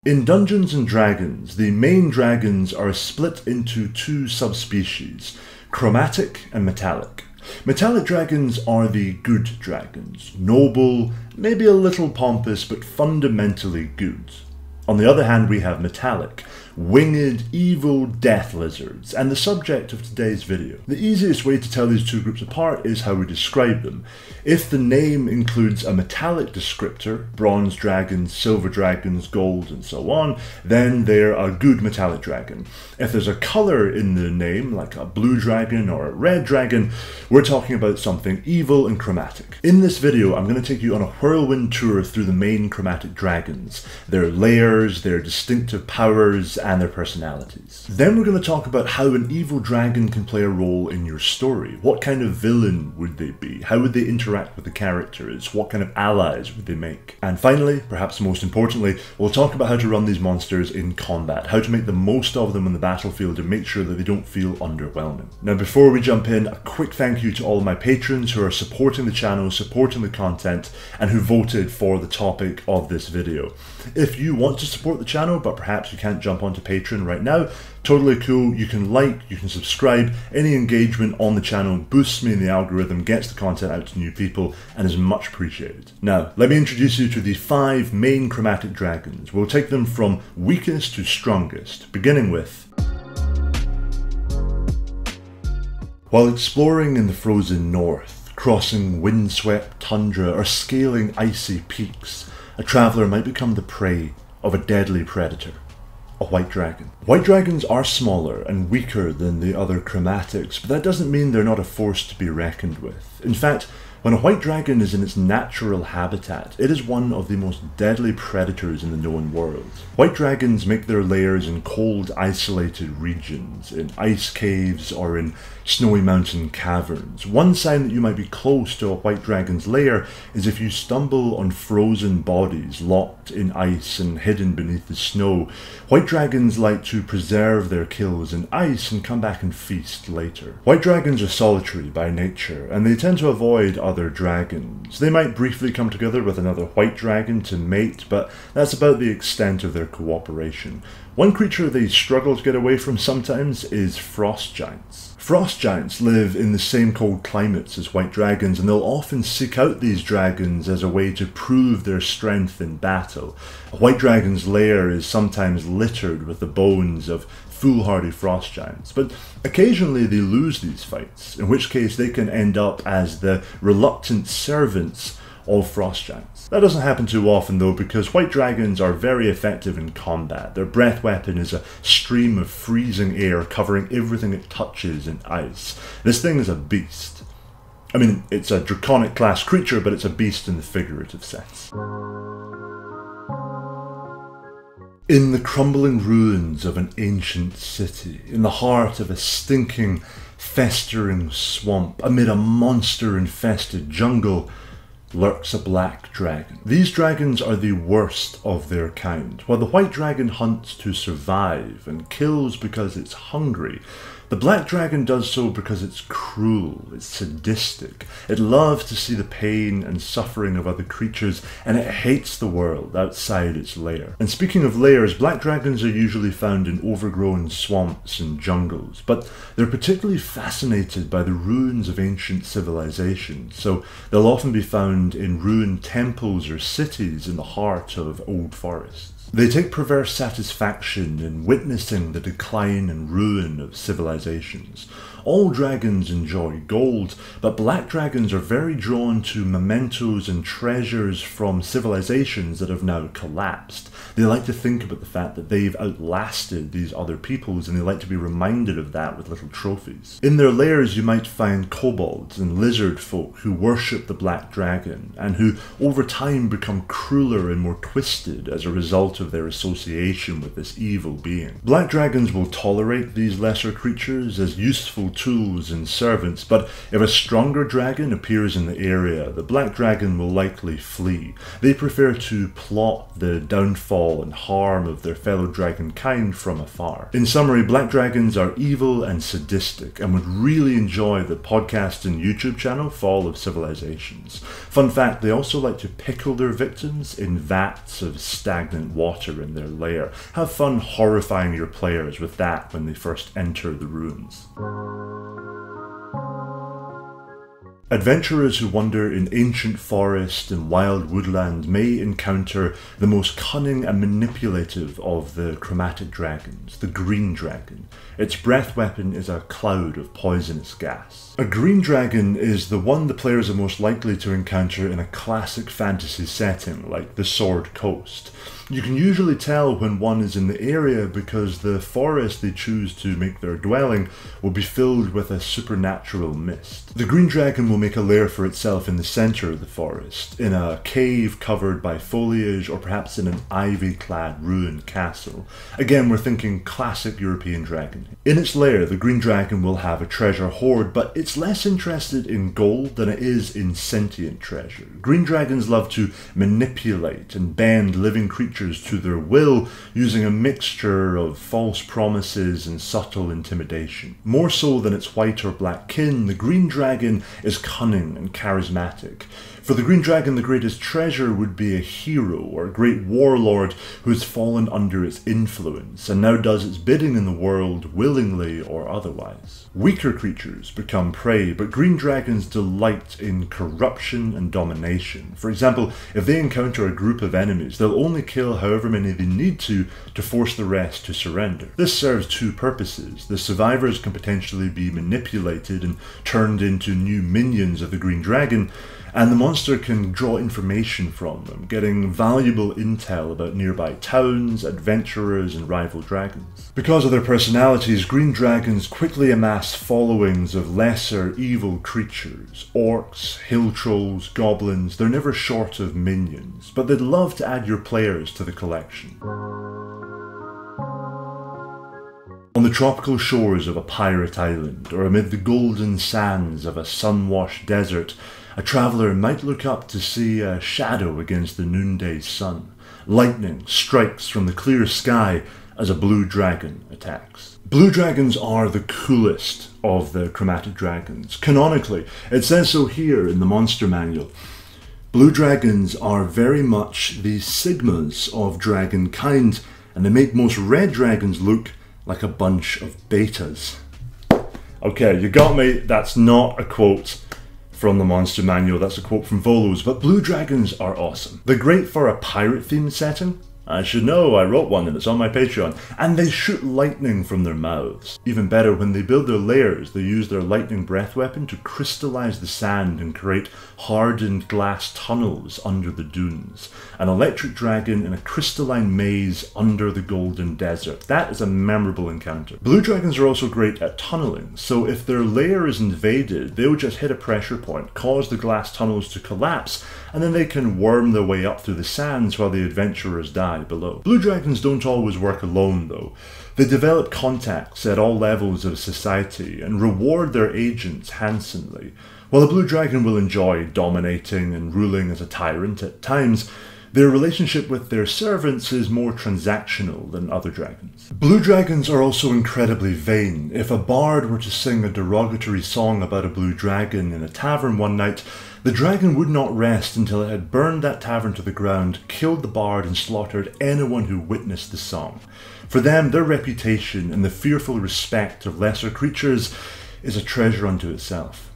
In Dungeons & Dragons, the main dragons are split into two subspecies, chromatic and metallic. Metallic dragons are the good dragons, noble, maybe a little pompous, but fundamentally good. On the other hand, we have metallic, winged, evil death lizards, and the subject of today's video. The easiest way to tell these two groups apart is how we describe them. If the name includes a metallic descriptor, bronze dragons, silver dragons, gold, and so on, then they're a good metallic dragon. If there's a colour in the name, like a blue dragon or a red dragon, we're talking about something evil and chromatic. In this video, I'm going to take you on a whirlwind tour through the main chromatic dragons, their layers, their distinctive powers, and their personalities. Then we're going to talk about how an evil dragon can play a role in your story. What kind of villain would they be? How would they interact with the characters? What kind of allies would they make? And finally, perhaps most importantly, we'll talk about how to run these monsters in combat, how to make the most of them on the battlefield and make sure that they don't feel underwhelming. Now before we jump in, a quick thank you to all of my patrons who are supporting the channel, supporting the content, and who voted for the topic of this video. If you want to support the channel, but perhaps you can't jump onto Patreon right now, totally cool. You can like, you can subscribe. Any engagement on the channel boosts me in the algorithm, gets the content out to new people, and is much appreciated. Now, let me introduce you to the 5 main chromatic dragons. We'll take them from weakest to strongest, beginning with... While exploring in the frozen north, crossing windswept tundra, or scaling icy peaks, a traveller might become the prey of a deadly predator. A white dragon. White dragons are smaller and weaker than the other chromatics, but that doesn't mean they're not a force to be reckoned with. In fact, when a white dragon is in its natural habitat, it is one of the most deadly predators in the known world. White dragons make their lairs in cold, isolated regions, in ice caves or in snowy mountain caverns. One sign that you might be close to a white dragon's lair is if you stumble on frozen bodies locked in ice and hidden beneath the snow. White dragons like to preserve their kills in ice and come back and feast later. White dragons are solitary by nature, and they tend to avoid other dragons. They might briefly come together with another white dragon to mate, but that's about the extent of their cooperation. One creature they struggle to get away from sometimes is frost giants. Frost giants live in the same cold climates as white dragons, and they'll often seek out these dragons as a way to prove their strength in battle. A white dragon's lair is sometimes littered with the bones of foolhardy frost giants, but occasionally they lose these fights, in which case they can end up as the reluctant servants of frost giants. That doesn't happen too often though, because white dragons are very effective in combat. Their breath weapon is a stream of freezing air covering everything it touches in ice. This thing is a beast. I mean, it's a draconic class creature, but it's a beast in the figurative sense. In the crumbling ruins of an ancient city, in the heart of a stinking, festering swamp, amid a monster-infested jungle, lurks a black dragon. These dragons are the worst of their kind. While the white dragon hunts to survive and kills because it's hungry, the black dragon does so because it's cruel, it's sadistic. It loves to see the pain and suffering of other creatures, and it hates the world outside its lair. And speaking of lairs, black dragons are usually found in overgrown swamps and jungles, but they're particularly fascinated by the ruins of ancient civilizations, so they'll often be found in ruined temples or cities in the heart of old forests. They take perverse satisfaction in witnessing the decline and ruin of civilizations. All dragons enjoy gold, but black dragons are very drawn to mementos and treasures from civilizations that have now collapsed. They like to think about the fact that they've outlasted these other peoples, and they like to be reminded of that with little trophies. In their lairs you might find kobolds and lizard folk who worship the black dragon, and who over time become crueler and more twisted as a result of their association with this evil being. Black dragons will tolerate these lesser creatures as useful tools and servants, but if a stronger dragon appears in the area, the black dragon will likely flee. They prefer to plot the downfall and harm of their fellow dragon kind from afar. In summary, black dragons are evil and sadistic, and would really enjoy the podcast and YouTube channel Fall of Civilizations. Fun fact, they also like to pickle their victims in vats of stagnant water water in their lair. Have fun horrifying your players with that when they first enter the ruins. Adventurers who wander in ancient forest and wild woodland may encounter the most cunning and manipulative of the chromatic dragons, the green dragon. Its breath weapon is a cloud of poisonous gas. A green dragon is the one the players are most likely to encounter in a classic fantasy setting like the Sword Coast. You can usually tell when one is in the area because the forest they choose to make their dwelling will be filled with a supernatural mist. The green dragon will make a lair for itself in the centre of the forest, in a cave covered by foliage, or perhaps in an ivy-clad ruined castle. Again, we're thinking classic European dragon. In its lair, the green dragon will have a treasure hoard, but it's less interested in gold than it is in sentient treasure. Green dragons love to manipulate and bend living creatures to their will using a mixture of false promises and subtle intimidation. More so than its white or black kin, the green dragon is cunning and charismatic. For the green dragon, the greatest treasure would be a hero or a great warlord who has fallen under its influence and now does its bidding in the world willingly or otherwise. Weaker creatures become prey, but green dragons delight in corruption and domination. For example, if they encounter a group of enemies, they'll only kill however many they need to force the rest to surrender. This serves two purposes. The survivors can potentially be manipulated and turned into new minions of the green dragon, and the monster can draw information from them, getting valuable intel about nearby towns, adventurers, and rival dragons. Because of their personalities, green dragons quickly amass followings of lesser evil creatures. Orcs, hill trolls, goblins, they're never short of minions, but they'd love to add your players to the collection. On the tropical shores of a pirate island, or amid the golden sands of a sun-washed desert, a traveller might look up to see a shadow against the noonday sun. Lightning strikes from the clear sky as a blue dragon attacks. Blue dragons are the coolest of the chromatic dragons. Canonically, it says so here in the monster manual. Blue dragons are very much the sigmas of dragonkind, and they make most red dragons look like a bunch of betas. Okay, you got me. That's not a quote from the monster manual, that's a quote from Volos, but blue dragons are awesome. They're great for a pirate-themed setting. I should know, I wrote one and it's on my Patreon. And they shoot lightning from their mouths. Even better, when they build their lairs, they use their lightning breath weapon to crystallize the sand and create hardened glass tunnels under the dunes. An electric dragon in a crystalline maze under the golden desert. That is a memorable encounter. Blue dragons are also great at tunneling, so if their lair is invaded, they'll just hit a pressure point, cause the glass tunnels to collapse, and then they can worm their way up through the sands while the adventurers die below. Blue dragons don't always work alone though. They develop contacts at all levels of society and reward their agents handsomely. While the blue dragon will enjoy dominating and ruling as a tyrant at times, their relationship with their servants is more transactional than other dragons. Blue dragons are also incredibly vain. If a bard were to sing a derogatory song about a blue dragon in a tavern one night, the dragon would not rest until it had burned that tavern to the ground, killed the bard, and slaughtered anyone who witnessed the song. For them, their reputation and the fearful respect of lesser creatures is a treasure unto itself.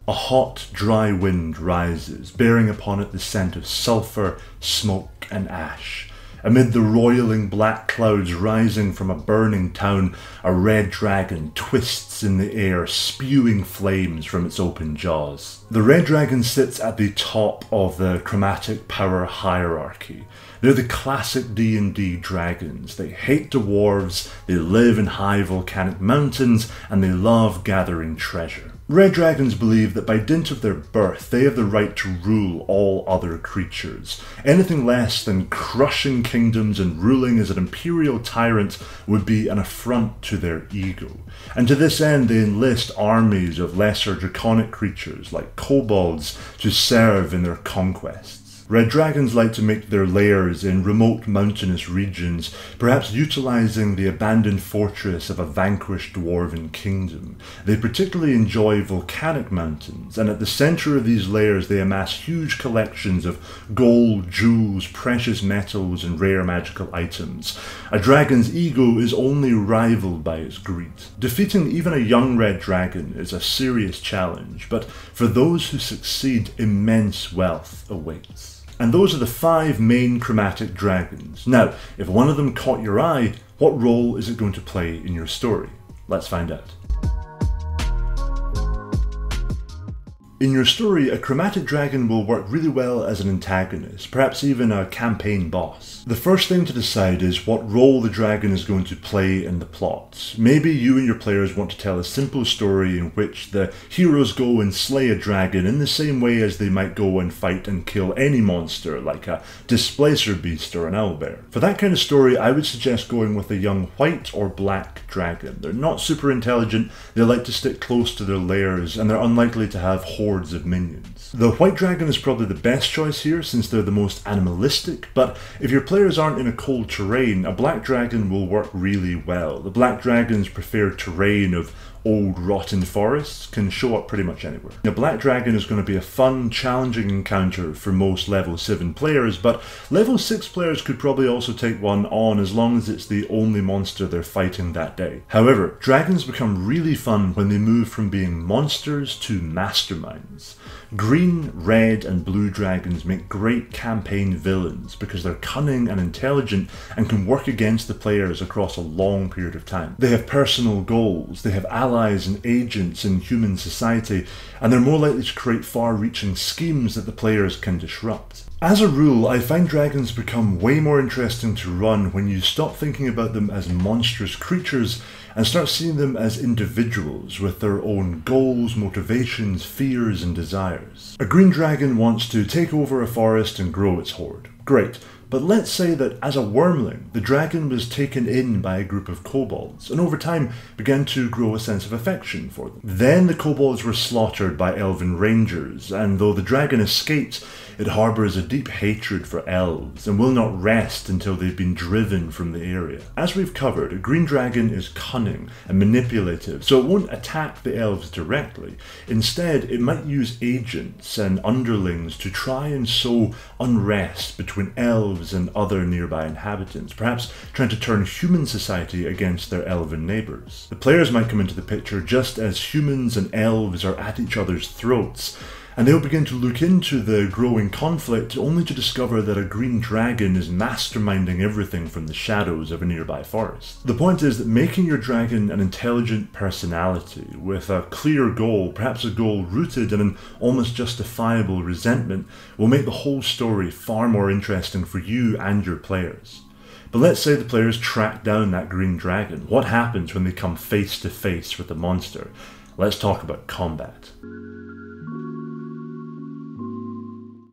A hot, dry wind rises, bearing upon it the scent of sulphur, smoke, and ash. Amid the roiling black clouds rising from a burning town, a red dragon twists in the air, spewing flames from its open jaws. The red dragon sits at the top of the chromatic power hierarchy. They're the classic D&D dragons. They hate dwarves, they live in high volcanic mountains, and they love gathering treasure. Red dragons believe that by dint of their birth, they have the right to rule all other creatures. Anything less than crushing kingdoms and ruling as an imperial tyrant would be an affront to their ego. And to this end, they enlist armies of lesser draconic creatures like kobolds to serve in their conquests. Red dragons like to make their lairs in remote mountainous regions, perhaps utilizing the abandoned fortress of a vanquished dwarven kingdom. They particularly enjoy volcanic mountains, and at the center of these lairs they amass huge collections of gold, jewels, precious metals, and rare magical items. A dragon's ego is only rivaled by its greed. Defeating even a young red dragon is a serious challenge, but for those who succeed, immense wealth awaits. And those are the 5 main chromatic dragons. Now, if one of them caught your eye, what role is it going to play in your story? Let's find out. In your story, a chromatic dragon will work really well as an antagonist, perhaps even a campaign boss. The first thing to decide is what role the dragon is going to play in the plot. Maybe you and your players want to tell a simple story in which the heroes go and slay a dragon in the same way as they might go and fight and kill any monster, like a displacer beast or an owlbear. For that kind of story, I would suggest going with a young white or black dragon. They're not super intelligent, they like to stick close to their lairs, and they're unlikely to have hordes of minions. The white dragon is probably the best choice here since they're the most animalistic, but if your players aren't in a cold terrain, a black dragon will work really well. The black dragon's preferred terrain of old rotten forests can show up pretty much anywhere. The black dragon is going to be a fun, challenging encounter for most level 7 players, but level 6 players could probably also take one on as long as it's the only monster they're fighting that day. However, dragons become really fun when they move from being monsters to masterminds. Green, red, and blue dragons make great campaign villains because they're cunning and intelligent and can work against the players across a long period of time. They have personal goals, they have allies and agents in human society, and they're more likely to create far-reaching schemes that the players can disrupt. As a rule, I find dragons become way more interesting to run when you stop thinking about them as monstrous creatures and start seeing them as individuals with their own goals, motivations, fears, and desires. A green dragon wants to take over a forest and grow its horde. Great. But let's say that as a wormling, the dragon was taken in by a group of kobolds, and over time began to grow a sense of affection for them. Then the kobolds were slaughtered by elven rangers, and though the dragon escaped, it harbours a deep hatred for elves, and will not rest until they've been driven from the area. As we've covered, a green dragon is cunning and manipulative, so it won't attack the elves directly. Instead, it might use agents and underlings to try and sow unrest between elves and other nearby inhabitants, perhaps trying to turn human society against their elven neighbours. The players might come into the picture just as humans and elves are at each other's throats, and they'll begin to look into the growing conflict only to discover that a green dragon is masterminding everything from the shadows of a nearby forest. The point is that making your dragon an intelligent personality with a clear goal, perhaps a goal rooted in an almost justifiable resentment, will make the whole story far more interesting for you and your players. But let's say the players track down that green dragon. What happens when they come face to face with the monster? Let's talk about combat.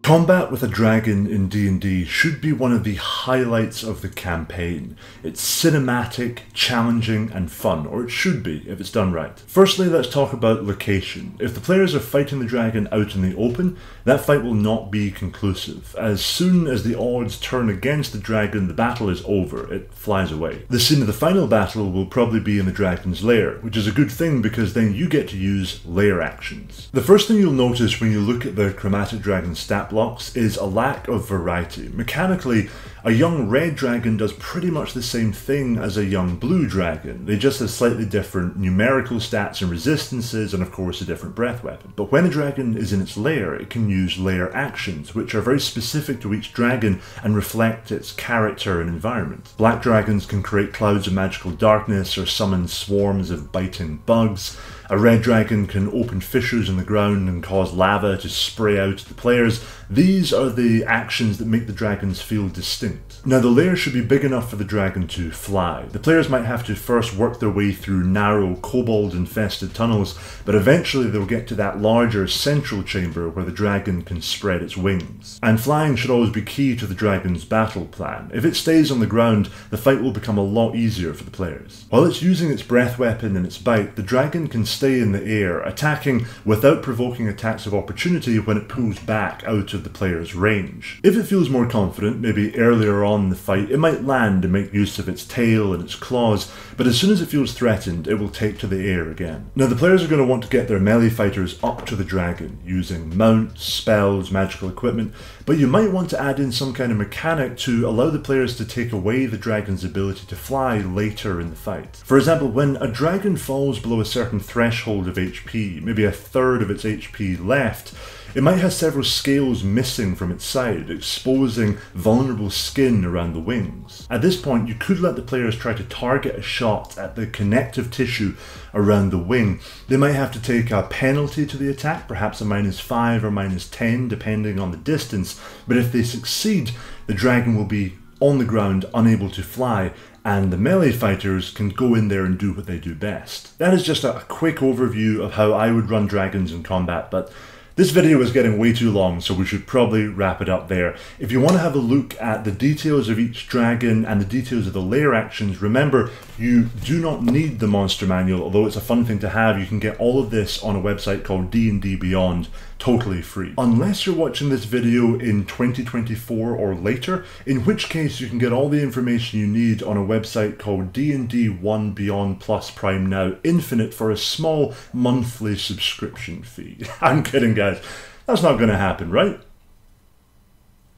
Combat with a dragon in D&D should be one of the highlights of the campaign. It's cinematic, challenging, and fun, or it should be if it's done right. Firstly, let's talk about location. If the players are fighting the dragon out in the open, that fight will not be conclusive. As soon as the odds turn against the dragon, the battle is over. It flies away. The scene of the final battle will probably be in the dragon's lair, which is a good thing because then you get to use lair actions. The first thing you'll notice when you look at the Chromatic Dragon stat blocks is a lack of variety. Mechanically, a young red dragon does pretty much the same thing as a young blue dragon. They just have slightly different numerical stats and resistances, and of course a different breath weapon. But when a dragon is in its lair, it can use lair actions, which are very specific to each dragon and reflect its character and environment. Black dragons can create clouds of magical darkness or summon swarms of biting bugs. A red dragon can open fissures in the ground and cause lava to spray out at the players. These are the actions that make the dragons feel distinct. Now the lair should be big enough for the dragon to fly. The players might have to first work their way through narrow kobold-infested tunnels, but eventually they'll get to that larger central chamber where the dragon can spread its wings. And flying should always be key to the dragon's battle plan. If it stays on the ground, the fight will become a lot easier for the players. While it's using its breath weapon and its bite, the dragon can stay in the air, attacking without provoking attacks of opportunity when it pulls back out of the player's range. If it feels more confident, maybe earlier on in the fight, it might land and make use of its tail and its claws, but as soon as it feels threatened, it will take to the air again. Now the players are going to want to get their melee fighters up to the dragon, using mounts, spells, magical equipment, but you might want to add in some kind of mechanic to allow the players to take away the dragon's ability to fly later in the fight. For example, when a dragon falls below a certain threshold of HP, maybe a third of its HP left, it might have several scales missing from its side, exposing vulnerable skin around the wings. At this point, you could let the players try to target a shot at the connective tissue around the wing. They might have to take a penalty to the attack, perhaps a -5 or -10 depending on the distance, but if they succeed, the dragon will be on the ground, unable to fly, and the melee fighters can go in there and do what they do best. That is just a quick overview of how I would run dragons in combat, but this video is getting way too long, so we should probably wrap it up there. If you want to have a look at the details of each dragon and the details of the lair actions, remember, you do not need the monster manual, although it's a fun thing to have. You can get all of this on a website called D&D Beyond, totally free. Unless you're watching this video in 2024 or later, in which case you can get all the information you need on a website called D&D 1 Beyond Plus Prime Now Infinite for a small monthly subscription fee. I'm kidding, guys. That's not going to happen, right?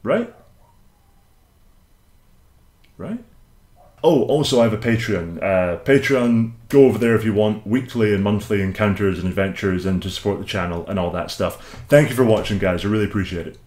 Right? Right? Oh, also I have a Patreon. Patreon, go over there if you want weekly and monthly encounters and adventures and to support the channel and all that stuff. Thank you for watching, guys. I really appreciate it.